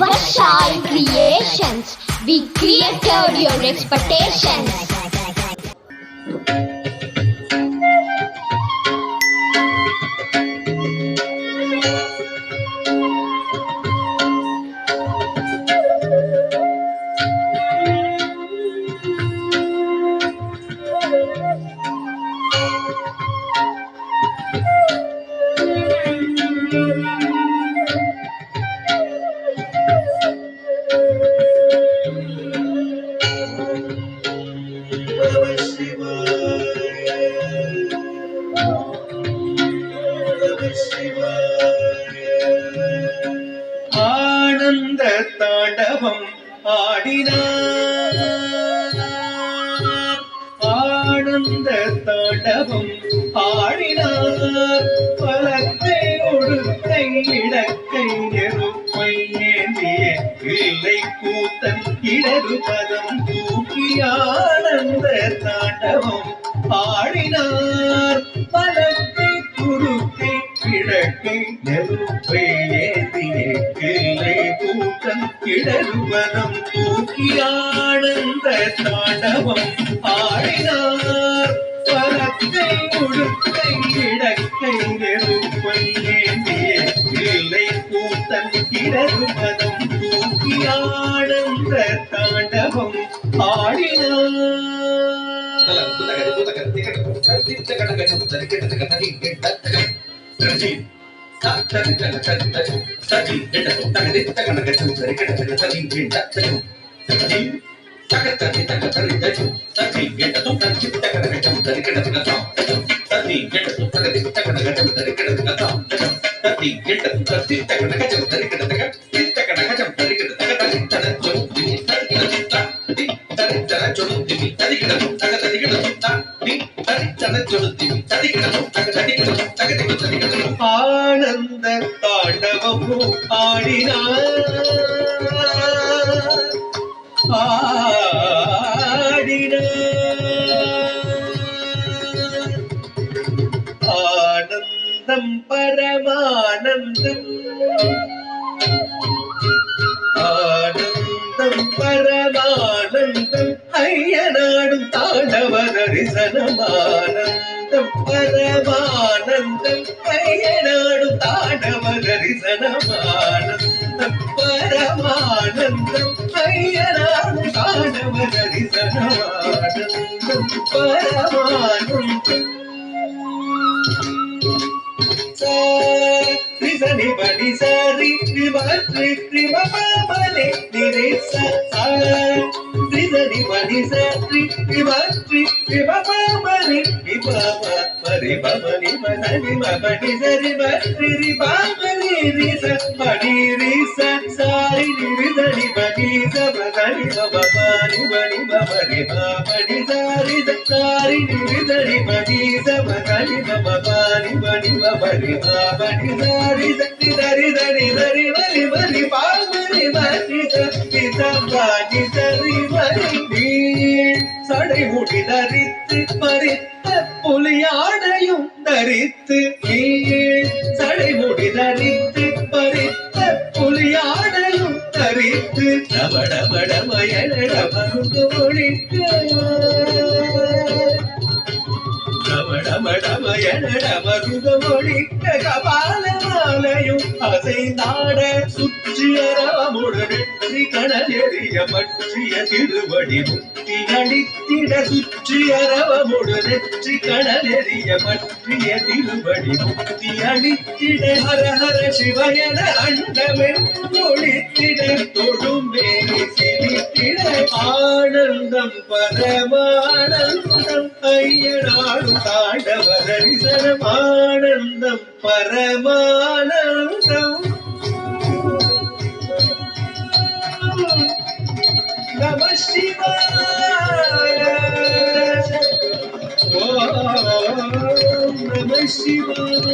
Vashal Creations, we created your expectations. ஆனந்த தாண்டவம் ஆடினார், ஆனந்த தாண்டவம் ஆடினார். பலத்தை ஒடுக்கை இடக்கை நெருப்பை ஏந்திய இல்லை கூத்தன் இடது பதம் தூக்கி ஆனந்த தாண்டவம் ஆடினார். பலத்தை குறுக்கை கிழக்கை நெருப்பை ஏந்திய கிளை கூட்டம் கிடருவனம் தூக்கி ஆனந்த தாண்டவம் ஆடினார். பலத்தை உடுக்கை இடக்கை நெருப்பை ஏந்திய கிளை கூட்டம் கிடருவனம் தூக்கி ஆனந்த தாண்டவம் ஆடினார். ஆனந்த தாண்டவமும் ஆடினார், ஆனந்தம் பரமானந்தம், ஆனந்தம் பரமானந்தம் ஐயனாடும் தாண்டவ தரிசனமானந்தம் பரமானந்தம் ஐயனாடும் தாண்டவ தரிசனமானந்தம் பரமானந்தம் ஐயனாடும் தாண்டவ தரிசனமானந்தம் பரமானந்தம். Sani bani sari rivatri rimapamane niresa Sani bani sari rivatri rimapamane nipama maripamani manani mabani sari vatri ripamani risa bani risa sari nirisani bani sabani mabani bani mabani mabani sari sari nirisani bani sabani mabani bani mabani mabani sari சக்தி தரி தரி தரி வரி வரி பாவரி வரி சக்தி சம்பாதி தரி வரி சடை முடி தரித்து பறித்த புலியாடையும் தரித்து சடை முடி தரித்து பறித்த புலியாடையும் தரித்து டபடபடமயட மருந்து ஒழிக்க மருதமொழிக்க கபாலமாலையும் அசைந்தாட சுற்றியரமுடன் வெற்றி கணலெறிய பற்றிய திருவடி முக்தி அளித்திட சுற்றியரமுடன் வெற்றி கணலெறிய பற்றிய திருவடி முக்தி அளித்திட ஹர ஹர சிவயன அண்டமென் ஒழித்திட தொழும்பேனி சிரித்திட ஆனந்தம் பரமானந்தம் ஐயனாடும் தாண்டவ தரிசனமானந்தம் பரமானந்தம். நம சிவாய ஓம் நம சிவாய.